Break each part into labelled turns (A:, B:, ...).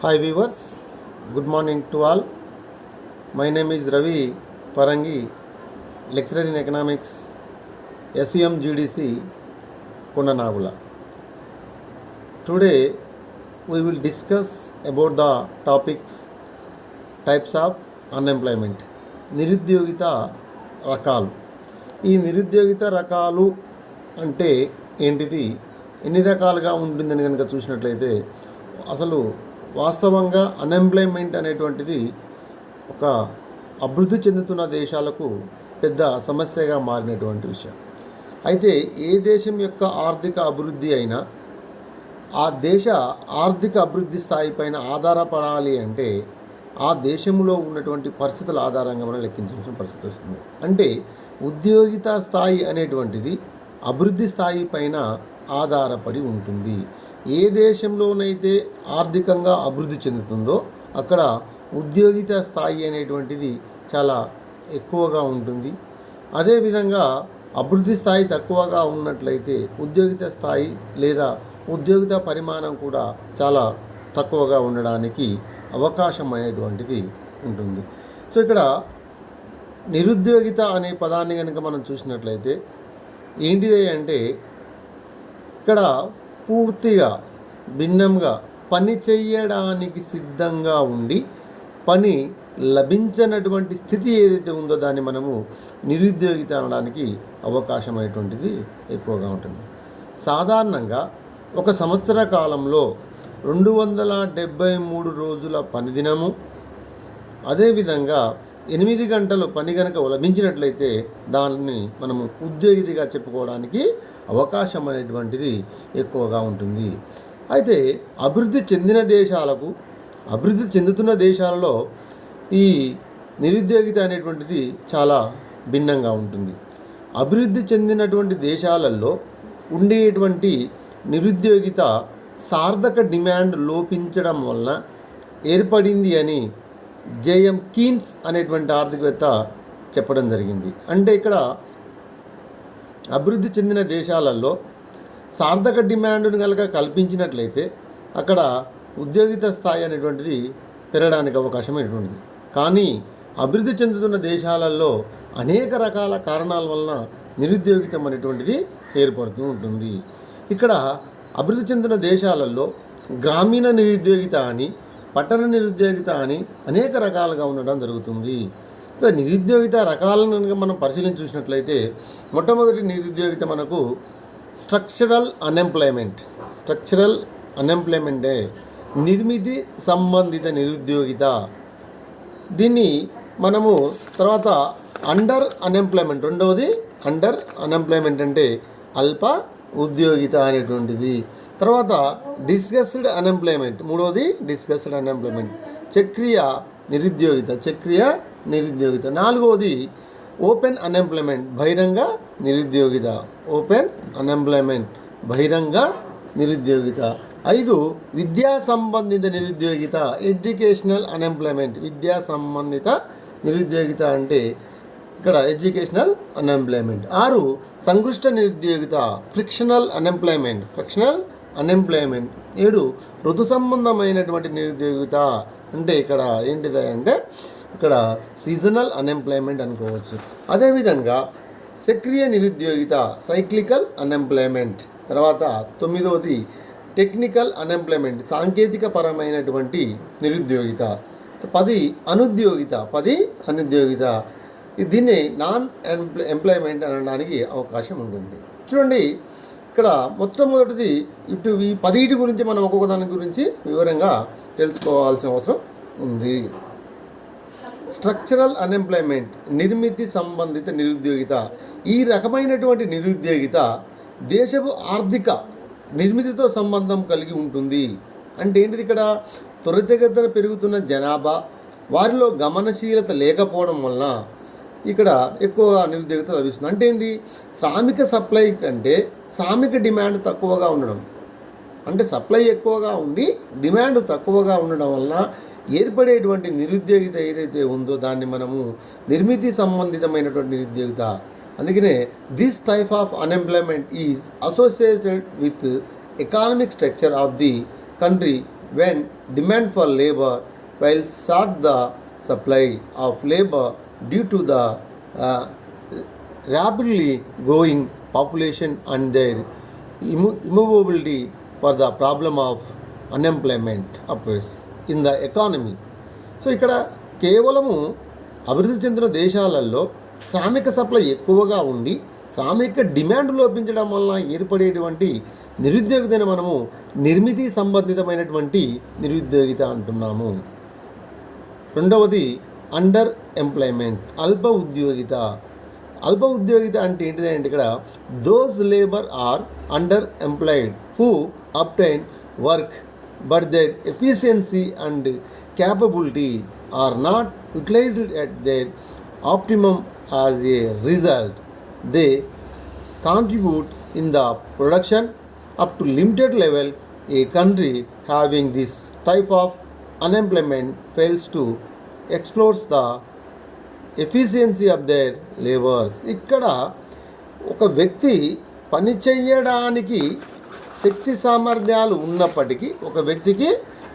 A: Hi viewers, good morning to all. My name is Ravi Parangi, lecturer in economics, SUM GDC, Kondanagula. Today we will discuss about the topics types of unemployment. నిరుద్యోగిత రకాలు. ఈ నిరుద్యోగిత రకాలు అంటే ఏంటిది, ఎన్ని రకాలుగా ఉంటుందని కనుక చూసినట్లయితే అసలు వాస్తవంగా అన్ఎంప్లాయ్మెంట్ అనేటువంటిది ఒక అభివృద్ధి చెందుతున్న దేశాలకు పెద్ద సమస్యగా మారినటువంటి విషయం. అయితే ఏ దేశం యొక్క ఆర్థిక అభివృద్ధి అయినా ఆ దేశ ఆర్థిక అభివృద్ధి స్థాయిపైన ఆధారపడాలి అంటే ఆ దేశంలో ఉన్నటువంటి పరిస్థితుల ఆధారంగా మనం లెక్కించాల్సిన పరిస్థితి వస్తుంది. అంటే ఉద్యోగిత స్థాయి అనేటువంటిది అభివృద్ధి స్థాయి పైన ఆధారపడి ఉంటుంది. ఏ దేశంలోనైతే ఆర్థికంగా అభివృద్ధి చెందుతుందో అక్కడ ఉద్యోగిత స్థాయి అనేటువంటిది చాలా ఎక్కువగా ఉంటుంది. అదేవిధంగా అభివృద్ధి స్థాయి తక్కువగా ఉన్నట్లయితే ఉద్యోగిత స్థాయి లేదా ఉద్యోగిత పరిమాణం కూడా చాలా తక్కువగా ఉండడానికి అవకాశం అనేటువంటిది ఉంటుంది. సో ఇక్కడ నిరుద్యోగిత అనే పదాన్ని కనుక మనం చూసినట్లయితే ఏంటిది అంటే ఇక్కడ పూర్తిగా భిన్నంగా పని చేయడానికి సిద్ధంగా ఉండి పని లభించినటువంటి స్థితి ఏదైతే ఉందో దాన్ని మనము నిరుద్యోగిత అనడానికి అవకాశం అనేటువంటిది ఎక్కువగా ఉంటుంది. సాధారణంగా ఒక సంవత్సర కాలంలో 273 రోజుల పని దినము, అదేవిధంగా 8 గంటలు పని కనుక లభించినట్లయితే దాన్ని మనము ఉద్యోగిగా చెప్పుకోవడానికి అవకాశం అనేటువంటిది ఎక్కువగా ఉంటుంది. అయితే అభివృద్ధి చెందుతున్న దేశాలలో ఈ నిరుద్యోగిత అనేటువంటిది చాలా భిన్నంగా ఉంటుంది. అభివృద్ధి చెందినటువంటి దేశాలలో ఉండేటువంటి నిరుద్యోగిత సార్థక డిమాండ్ లోపించడం వలన ఏర్పడింది అని జేఎం కీన్స్ అనేటువంటి ఆర్థికవేత్త చెప్పడం జరిగింది. అంటే ఇక్కడ అభివృద్ధి చెందిన దేశాలలో సార్థక డిమాండ్ను కనుక కల్పించినట్లయితే అక్కడ ఉద్యోగిత స్థాయి అనేటువంటిది పెరగడానికి అవకాశం అనేటువంటిది. కానీ అభివృద్ధి చెందుతున్న దేశాలలో అనేక రకాల కారణాల వలన నిరుద్యోగితం అనేటువంటిది ఏర్పడుతూ ఉంటుంది. ఇక్కడ అభివృద్ధి చెందిన దేశాలలో గ్రామీణ నిరుద్యోగిత అని, పట్టణ నిరుద్యోగిత అని అనేక రకాలుగా ఉండడం జరుగుతుంది. ఇక నిరుద్యోగిత రకాలను కనుక మనం పరిశీలించి చూసినట్లయితే మొట్టమొదటి నిరుద్యోగిత మనకు స్ట్రక్చరల్ అన్ఎంప్లాయ్మెంటే నిర్మితి సంబంధిత నిరుద్యోగిత. దీన్ని మనము తర్వాత అండర్ అన్ఎంప్లాయ్మెంట్, రెండవది అండర్ అన్ఎంప్లాయ్మెంట్ అంటే అల్ప ఉద్యోగిత అనేటువంటిది. తర్వాత డిస్కస్డ్ అన్ఎంప్లాయ్మెంట్, మూడవది డిస్కస్డ్ అన్ఎంప్లాయ్మెంట్ చక్రీయ నిరుద్యోగిత. నాలుగవది ఓపెన్ అన్ఎంప్లాయ్మెంట్ బహిరంగ నిరుద్యోగిత. 5 విద్యా సంబంధిత నిరుద్యోగిత ఎడ్యుకేషనల్ అన్ఎంప్లాయ్మెంట్. విద్యా సంబంధిత నిరుద్యోగిత అంటే ఇక్కడ ఎడ్యుకేషనల్ అన్ఎంప్లాయ్మెంట్. 6 సంక్లిష్ట నిరుద్యోగిత ఫ్రిక్షనల్ అన్ఎంప్లాయ్మెంట్. 7 ఋతు సంబంధమైనటువంటి నిరుద్యోగిత అంటే ఇక్కడ ఏంటిది అంటే ఇక్కడ సీజనల్ అన్ఎంప్లాయ్మెంట్ అనుకోవచ్చు. అదేవిధంగా సక్రియ నిరుద్యోగిత సైక్లికల్ అన్ఎంప్లాయ్మెంట్. తర్వాత 9వది టెక్నికల్ అన్ఎంప్లాయ్మెంట్ సాంకేతిక పరమైనటువంటి నిరుద్యోగిత. 10 అనుద్యోగిత. దీన్ని నాన్ ఎంప్లాయ్మెంట్ అనడానికి అవకాశం ఉంటుంది. చూడండి ఇక్కడ మొట్టమొదటిది ఇటు ఈ 10 గురించి మనం ఒక్కొక్క దాని గురించి వివరంగా తెలుసుకోవాల్సిన అవసరం ఉంది. స్ట్రక్చరల్ అన్ఎంప్లాయ్మెంట్ నిర్మితి సంబంధిత నిరుద్యోగిత. ఈ రకమైనటువంటి నిరుద్యోగిత దేశపు ఆర్థిక నిర్మితితో సంబంధం కలిగి ఉంటుంది. అంటే ఏంటిది, ఇక్కడ త్వరితగతిన పెరుగుతున్న జనాభా, వారిలో గమనశీలత లేకపోవడం వలన ఇక్కడ ఎక్కువగా నిరుద్యోగిత లభిస్తుంది. అంటే ఏంటి, శ్రామిక సప్లై కంటే శ్రామిక డిమాండ్ తక్కువగా ఉండడం. అంటే సప్లై ఎక్కువగా ఉండి డిమాండ్ తక్కువగా ఉండడం వలన ఏర్పడేటువంటి నిరుద్యోగిత ఏదైతే ఉందో దాన్ని మనము నిర్మితి సంబంధితమైనటువంటి నిరుద్యోగిత. అందుకనే this type of unemployment is associated with economic structure of the country when demand for labor will short the supply of labor due to the uh, rapidly growing population and their immovability for the problem of unemployment occurs in the economy. So ఇక్కడ కేవలము అభివృద్ధి చెందిన దేశాలలో శ్రామిక supply ఎక్కువగా ఉండి శ్రామిక demand లోపించడం వలన ఏర్పడేటువంటి నిరుద్యోగితను మనము నిర్మితి సంబంధితమైనటువంటి నిరుద్యోగిత అంటున్నాము. రెండవది అండర్ ఎంప్లాయ్మెంట్, అల్ప ఉద్యోగిత. అల్ప ఉద్యోగిత అంటే ఏంటిది అంటే ఇక్కడ those labour are under employed who obtain work but their efficiency and capability are not utilized at their optimum. As a result, they contribute in the production up to limited level. A country having this type of unemployment fails to exploit the efficiency of their laborers. ఇక్కడ ఒక వ్యక్తి పని చేయడానికి శక్తి సామర్థ్యాలు ఉన్నప్పటికీ, ఒక వ్యక్తికి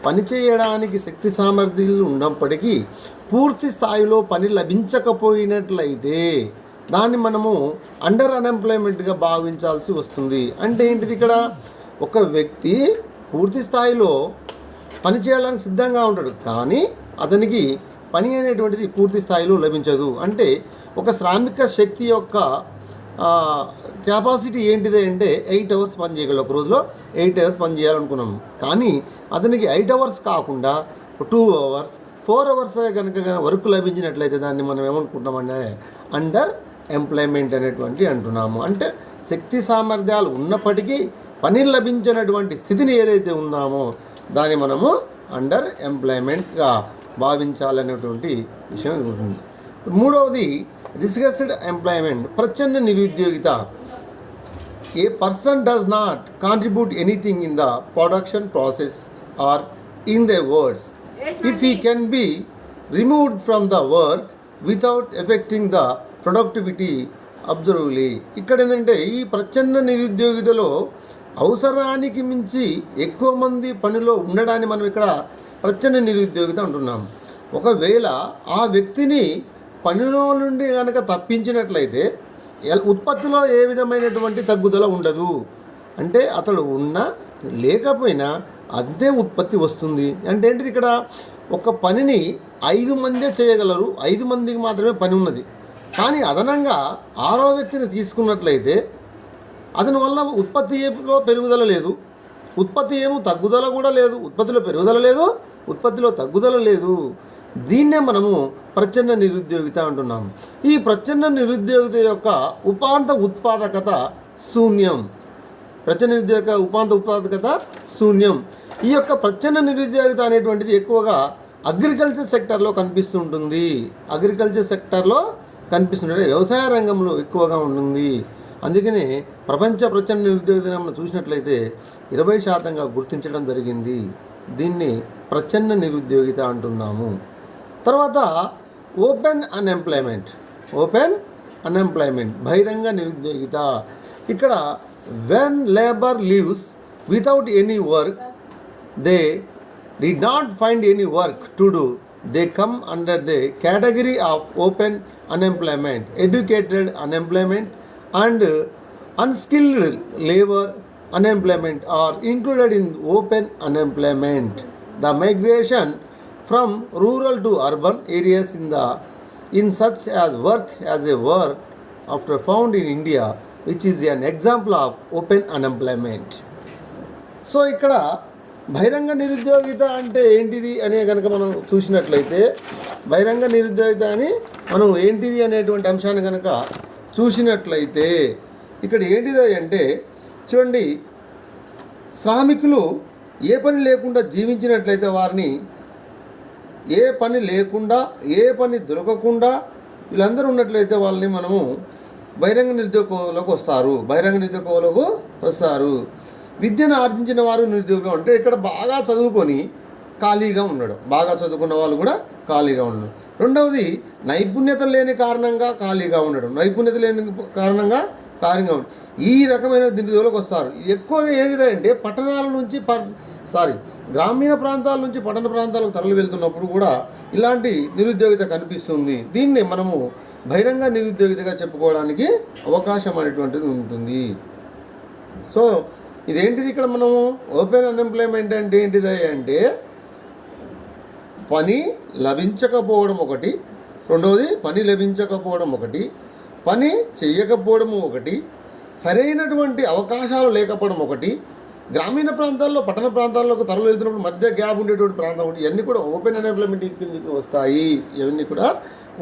A: పని చేయడానికి శక్తి సామర్థ్యాలు ఉన్నప్పటికీ పూర్తి స్థాయిలో పని లభించకపోయినట్లయితే దాన్ని మనము అండర్ అన్ఎంప్లాయ్మెంట్గా భావించాల్సి వస్తుంది. అంటే ఏంటిది ఇక్కడ, ఒక వ్యక్తి పూర్తి స్థాయిలో పని చేయడానికి సిద్ధంగా ఉంటాడు కానీ అతనికి పని అనేటువంటిది పూర్తి స్థాయిలో లభించదు. అంటే ఒక శ్రామిక శక్తి యొక్క కెపాసిటీ ఏంటిది అంటే 8 అవర్స్ పని చేయగలరు. ఒక రోజులో 8 అవర్స్ పని చేయాలనుకున్నాం కానీ అతనికి 8 అవర్స్ కాకుండా 2 అవర్స్ 4 అవర్స్ కనుక వర్క్ లభించినట్లయితే దాన్ని మనం ఏమనుకుంటామంటే అండర్ ఎంప్లాయ్మెంట్ అనేటువంటి అంటున్నాము. అంటే శక్తి సామర్థ్యాలు ఉన్నప్పటికీ పని లభించినటువంటి స్థితిని ఏదైతే ఉందామో దాన్ని మనము అండర్ ఎంప్లాయ్మెంట్గా భావించాలనేటువంటి విషయం ఉంటుంది. మూడవది డిస్కస్డ్ ఎంప్లాయ్మెంట్, ప్రచ్ఛన్న నిరుద్యోగిత. A person does not contribute anything in the production process or in the words if he can be removed from the work without affecting the productivity adversely. ఇక్కడ ఏంటంటే ఈ ప్రచ్ఛన్న నిరుద్యోగితలో అవసరానికి మించి ఎక్కువ మంది పనిలో ఉండడాన్ని మనం ఇక్కడ ప్రచ్ఛన్న నిరుద్యోగిత అంటున్నాం. ఒకవేళ ఆ వ్యక్తిని పనిలో నుండి కనుక తప్పించినట్లయితే ఉత్పత్తిలో ఏ విధమైనటువంటి తగ్గుదల ఉండదు. అంటే అతడు ఉన్నా లేకపోయినా అంతే ఉత్పత్తి వస్తుంది. అంటే ఏంటిది ఇక్కడ, ఒక పనిని 5 మందే చేయగలరు, 5 మందికి మాత్రమే పని ఉన్నది. కానీ అదనంగా 6వ వ్యక్తిని తీసుకున్నట్లయితే అతని వల్ల ఉత్పత్తిలో పెరుగుదల లేదు, ఉత్పత్తి ఏమో తగ్గుదల కూడా లేదు, ఉత్పత్తిలో పెరుగుదల లేదు, ఉత్పత్తిలో తగ్గుదల లేదు. దీన్నే మనము ప్రచ్ఛన్న నిరుద్యోగిత అంటున్నాం. ఈ ప్రచ్ఛన్న నిరుద్యోగిత యొక్క ఉపాంత ఉత్పాదకత శూన్యం. ప్రచ్ఛన్న నిరుద్యోగ ఉపాంత ఉత్పాదకత శూన్యం. ఈ యొక్క ప్రచ్ఛన్న నిరుద్యోగిత అనేటువంటిది ఎక్కువగా అగ్రికల్చర్ సెక్టర్లో కనిపిస్తుంటుంది. అగ్రికల్చర్ సెక్టర్లో కనిపిస్తుంటే వ్యవసాయ రంగంలో ఎక్కువగా ఉంటుంది. అందుకనే ప్రపంచ ప్రచ్ఛన్న నిరుద్యోగిత మనం చూసినట్లయితే 20% గుర్తించడం జరిగింది. దీన్ని ప్రచ్ఛన్న నిరుద్యోగిత అంటున్నాము. తర్వాత ఓపెన్ అన్ఎంప్లాయ్మెంట్, ఓపెన్ అన్ఎంప్లాయ్మెంట్ బహిరంగ నిరుద్యోగిత. ఇక్కడ when labour leaves without any work, they did not find any work to do, they come under the category of open unemployment. Educated unemployment and unskilled labor unemployment are included in open unemployment. The migration from rural to urban areas in such as work as a work after found in India, which is an example of open unemployment. So ఇక్కడ బహిరంగ నిరుద్యోగిత అంటే ఏంటిది అనే కనుక మనం చూసినట్లయితే, బహిరంగ నిరుద్యోగిత అని మనం ఏంటిది అనేటువంటి అంశాన్ని కనుక చూసినట్లయితే ఇక్కడ ఏంటిది అంటే చూడండి, శ్రామికులు ఏ పని లేకుండా జీవించినట్లయితే వారిని ఏ పని లేకుండా ఏ పని దొరకకుండా వీళ్ళందరూ ఉన్నట్లయితే వాళ్ళని మనము బహిరంగ నిరుద్యోగంలోకి వస్తారు, బహిరంగ నిరుద్యోగంలోకి వస్తారు. విద్యను ఆర్జించిన వారు నిరుద్యోగం అంటే ఇక్కడ బాగా చదువుకొని ఖాళీగా ఉండడం, బాగా చదువుకున్న వాళ్ళు కూడా ఖాళీగా ఉండడం. రెండవది నైపుణ్యత లేని కారణంగా ఖాళీగా ఉండడం, నైపుణ్యత లేని కారణంగా ఖాళీగా ఉండడం. ఈ రకమైన నిరుద్యోగులకు వస్తారు. ఎక్కువగా ఏ విధంగా అంటే పట్టణాల నుంచి గ్రామీణ ప్రాంతాల నుంచి పట్టణ ప్రాంతాలకు తరలి వెళ్తున్నప్పుడు కూడా ఇలాంటి నిరుద్యోగిత కనిపిస్తుంది. దీన్ని మనము బహిరంగ నిరుద్యోగితగా చెప్పుకోవడానికి అవకాశం అనేటువంటిది ఉంటుంది. సో ఇదేంటిది ఇక్కడ మనము ఓపెన్ అన్ఎంప్లాయ్మెంట్ అంటే ఏంటిది అంటే పని లభించకపోవడం ఒకటి, రెండవది పని లభించకపోవడం ఒకటి, పని చెయ్యకపోవడము ఒకటి, సరైనటువంటి అవకాశాలు లేకపోవడం ఒకటి, గ్రామీణ ప్రాంతాల్లో పట్టణ ప్రాంతాల్లోకి తరలి వెళ్తున్నప్పుడు మధ్య గ్యాప్ ఉండేటువంటి ప్రాంతం ఒకటి, ఇవన్నీ కూడా ఓపెన్ అన్ఎంప్లాయ్మెంట్ కిందకి వస్తాయి. ఇవన్నీ కూడా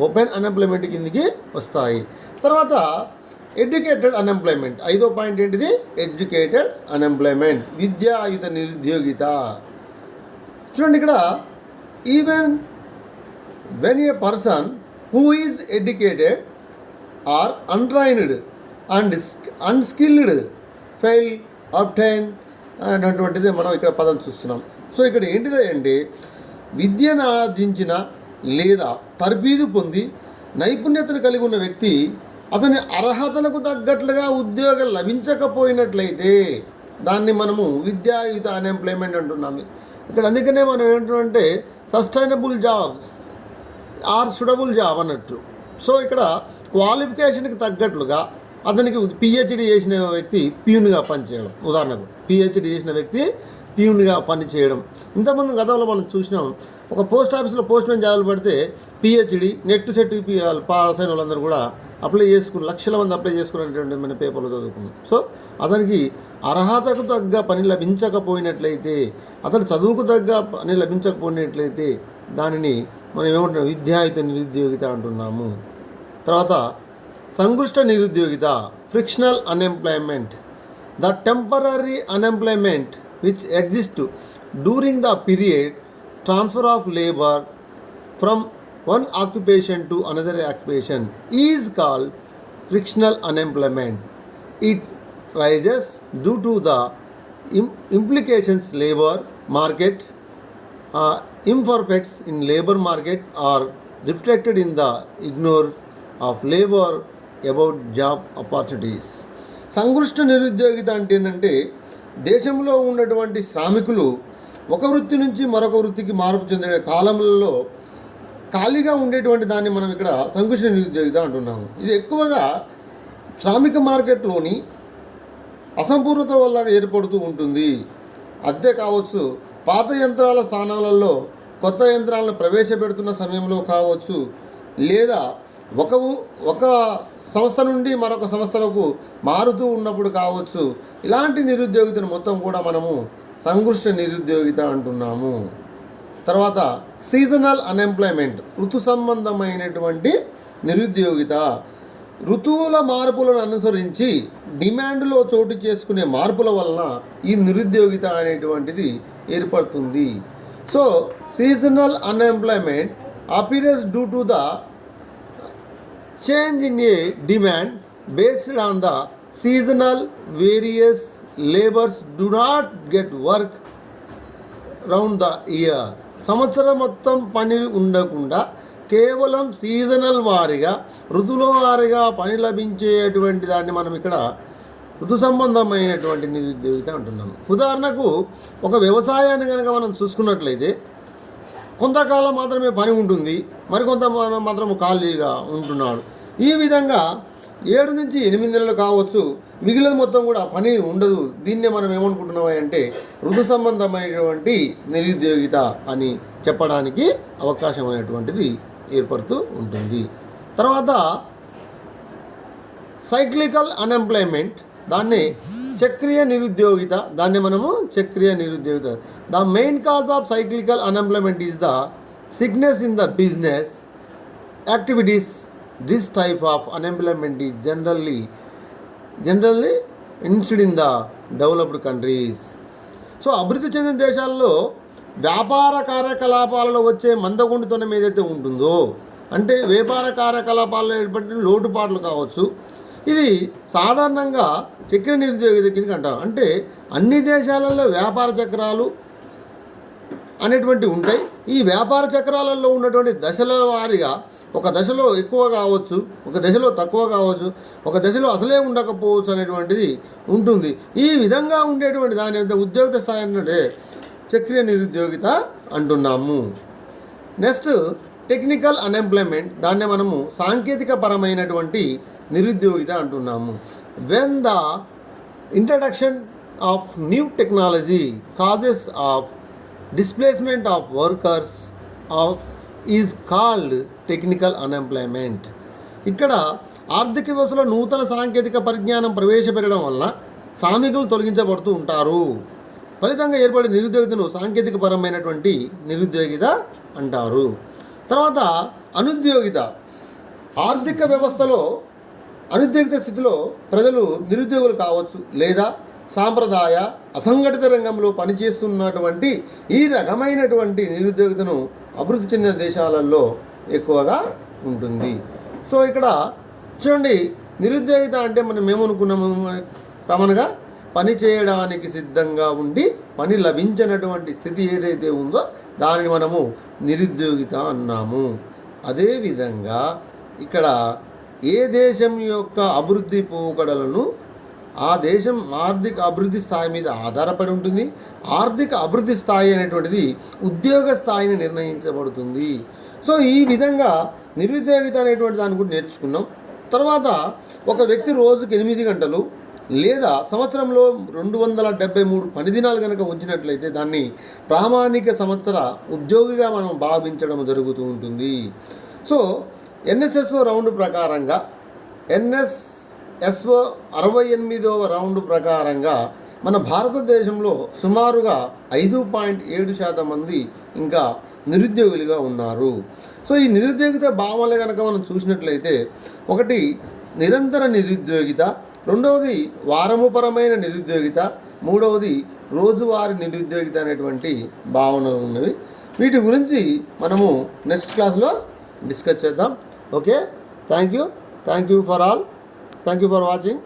A: ఓపెన్ అన్ఎంప్లాయ్మెంట్ కిందకి వస్తాయి. తర్వాత ఎడ్యుకేటెడ్ అన్ఎంప్లాయ్మెంట్, 5వ పాయింట్ ఏంటిది? ఎడ్యుకేటెడ్ అన్ఎంప్లాయ్మెంట్, విద్యాయుత నిరుద్యోగిత. చూడండి ఇక్కడ, even when a person who is educated or untrained and unskilled fail obtain అనేటువంటిది మనం ఇక్కడ పదం చూస్తున్నాం. సో ఇక్కడ ఏంటిది అంటే విద్యను ఆర్జించిన లేదా తర్బీదు పొంది నైపుణ్యతను కలిగి ఉన్న వ్యక్తి అతని అర్హతలకు తగ్గట్లుగా ఉద్యోగం లభించకపోయినట్లయితే దాన్ని మనము విద్యాయుత అన్ఎంప్లాయ్మెంట్ అంటున్నాము. ఇక్కడ అందుకనే మనం ఏంటంటే sustainable jobs or suitable job అన్నట్టు. సో ఇక్కడ క్వాలిఫికేషన్కి తగ్గట్లుగా అతనికి పిహెచ్డి చేసిన వ్యక్తి ప్యూన్గా పనిచేయడం, ఉదాహరణకు పిహెచ్డి చేసిన వ్యక్తి ప్యూన్గా పనిచేయడం. ఇంతకుముందు గతంలో మనం చూసినాం, ఒక పోస్ట్ ఆఫీస్లో పోస్ట్ మ్యాన్ జాబులు పడితే పిహెచ్డి నెట్ సెట్ పాస్ అయిన వాళ్ళందరూ కూడా అప్లై చేసుకుని లక్షల మంది అప్లై చేసుకునేటువంటి మన పేపర్లో చదువుకున్నాం. సో అతనికి అర్హతకు తగ్గ పని లభించకపోయినట్లయితే, అతని చదువుకు తగ్గ పని లభించకపోయినట్లయితే దానిని మనం ఏమంటున్నాం? విద్యాయుత నిరుద్యోగిత అంటున్నాము. తర్వాత సంకృష్ట నిరుద్యోగిత, frictional unemployment, the temporary unemployment which exist during the period transfer of labour from one occupation to another occupation is called frictional unemployment. It rises due to the implications labor market imperfects in labor market are reflected in the ignore of labor about job opportunities. సంకృష్ట నిరుద్యోగిత అంటే ఏంటంటే దేశంలో ఉన్నటువంటి శ్రామికులు ఒక వృత్తి నుంచి మరొక వృత్తికి మార్పు చెందే కాలంలో ఖాళీగా ఉండేటువంటి దాన్ని మనం ఇక్కడ సంకృష్ట నిరుద్యోగిత అంటున్నాము. ఇది ఎక్కువగా శ్రామిక మార్కెట్లోని అసంపూర్ణత వల్ల ఏర్పడుతూ ఉంటుంది. అద్దె కావచ్చు, పాత యంత్రాల స్థానాలలో కొత్త యంత్రాలను ప్రవేశపెడుతున్న సమయంలో కావచ్చు, లేదా ఒక సంస్థ నుండి మరొక సంస్థలకు మారుతూ ఉన్నప్పుడు కావచ్చు. ఇలాంటి నిరుద్యోగితను మొత్తం కూడా మనము సంకృష్ట నిరుద్యోగిత అంటున్నాము. తర్వాత సీజనల్ అన్ఎంప్లాయ్మెంట్, ఋతు సంబంధమైనటువంటి నిరుద్యోగిత. ఋతువుల మార్పులను అనుసరించి డిమాండ్లో చోటు చేసుకునే మార్పుల వలన ఈ నిరుద్యోగిత అనేటువంటిది ఏర్పడుతుంది. So seasonal unemployment appearance due to the change in a demand based on the seasonal various labours do not get work round the year. సంవత్సరం మొత్తం పని ఉండకుండా కేవలం సీజనల్ వారిగా, ఋతువుల వారిగా పని లభించేటువంటి దాన్ని మనం ఇక్కడ ఋతు సంబంధమైనటువంటి నిరుద్యోగిత అంటున్నాము. ఉదాహరణకు ఒక వ్యవసాయాన్ని కనుక మనం చూసుకున్నట్లయితే కొంతకాలం మాత్రమే పని ఉంటుంది, మరికొంత మాత్రం ఖాళీగా ఉంటున్నాడు. ఈ విధంగా 7 నుంచి 8 నెలలు కావచ్చు, మిగిలిన మొత్తం కూడా పని ఉండదు. దీన్నే మనం ఏమనుకుంటున్నాం అంటే ఋతు సంబంధమైనటువంటి నిరుద్యోగిత అని చెప్పడానికి అవకాశమైనటువంటిది ఏర్పడుతూ ఉంటుంది. తర్వాత సైక్లికల్ అన్ఎంప్లాయ్మెంట్, దాన్ని చక్రీయ నిరుద్యోగిత, దాన్ని మనము చక్రీయ నిరుద్యోగిత. The main cause of cyclical unemployment is the sickness in the business activities. This type of unemployment is generally instead in the developed countries. So అభివృద్ధి చెందిన దేశాల్లో వ్యాపార కార్యకలాపాలలో వచ్చే మందకొండితనం ఏదైతే ఉంటుందో, అంటే వ్యాపార కార్యకలాపాలలో ఏర్పడిన లోటుపాట్లు కావచ్చు, ఇది సాధారణంగా చక్ర నిరుద్యోగిత కిందకి అంటారు. అంటే అన్ని దేశాలలో వ్యాపార చక్రాలు అనేటువంటివి ఉంటాయి. ఈ వ్యాపార చక్రాలలో ఉన్నటువంటి దశల వారీగా ఒక దశలో ఎక్కువ కావచ్చు, ఒక దశలో తక్కువ కావచ్చు, ఒక దశలో అసలే ఉండకపోవచ్చు అనేటువంటిది ఉంటుంది. ఈ విధంగా ఉండేటువంటి దాని ఉద్యోగ స్థాయి అంటే చక్రీయ నిరుద్యోగిత అంటున్నాము. నెక్స్ట్ టెక్నికల్ అన్ఎంప్లాయ్మెంట్, దాన్నే మనము సాంకేతిక పరమైనటువంటి నిరుద్యోగిత అంటున్నాము. When the introduction of new technology causes of displacement of workers is called technical unemployment. ఇక్కడ ఆర్థిక వ్యవస్థలో నూతన సాంకేతిక పరిజ్ఞానం ప్రవేశపెట్టడం వల్ల శ్రామికులు తొలగించబడుతూ ఉంటారు. ఫలితంగా ఏర్పడే నిరుద్యోగితను సాంకేతిక పరమైనటువంటి నిరుద్యోగిత అంటారు. తర్వాత అనుద్యోగిత. ఆర్థిక వ్యవస్థలో అనుద్యోగిత స్థితిలో ప్రజలు నిరుద్యోగులు కావచ్చు లేదా సాంప్రదాయ అసంఘటిత రంగంలో పనిచేస్తున్నటువంటి ఈ రకమైనటువంటి నిరుద్యోగితను అభివృద్ధి చెందిన దేశాలలో ఎక్కువగా ఉంటుంది. సో ఇక్కడ చూడండి, నిరుద్యోగిత అంటే మనం ఏమనుకున్నాము, కామన్గా పని చేయడానికి సిద్ధంగా ఉండి పని లభించినటువంటి స్థితి ఏదైతే ఉందో దానిని మనము నిరుద్యోగిత అన్నాము. అదేవిధంగా ఇక్కడ ఏ దేశం యొక్క అభివృద్ధి పోకడలను ఆ దేశం ఆర్థిక అభివృద్ధి స్థాయి మీద ఆధారపడి ఉంటుంది. ఆర్థిక అభివృద్ధి స్థాయి అనేటువంటిది ఉద్యోగ స్థాయిని నిర్ణయించబడుతుంది. సో ఈ విధంగా నిరుద్యోగిత అనేటువంటి దాని గురించి నేర్చుకున్నాం. తర్వాత ఒక వ్యక్తి రోజుకి 8 గంటలు లేదా సంవత్సరంలో 273 పని దినాలు కనుక ఉంచినట్లయితే దాన్ని ప్రామాణిక సంవత్సర ఉద్యోగిగా మనం భావించడం జరుగుతూ ఉంటుంది. సో ఎన్ఎస్ఎస్ఓ రౌండ్ ప్రకారంగా ఎన్ఎస్ఎస్ఓ 68వ రౌండ్ ప్రకారంగా మన భారతదేశంలో సుమారుగా 5.7% మంది ఇంకా నిరుద్యోగులుగా ఉన్నారు. సో ఈ నిరుద్యోగిత భావనలు కనుక మనం చూసినట్లయితే, ఒకటి నిరంతర నిరుద్యోగిత, రెండవది వారముపరమైన నిరుద్యోగిత, మూడవది రోజువారీ నిరుద్యోగిత అనేటువంటి భావనలు ఉన్నవి. వీటి గురించి మనము నెక్స్ట్ క్లాస్లో డిస్కస్ చేద్దాం. Okay, thank you for all. Thank you for watching.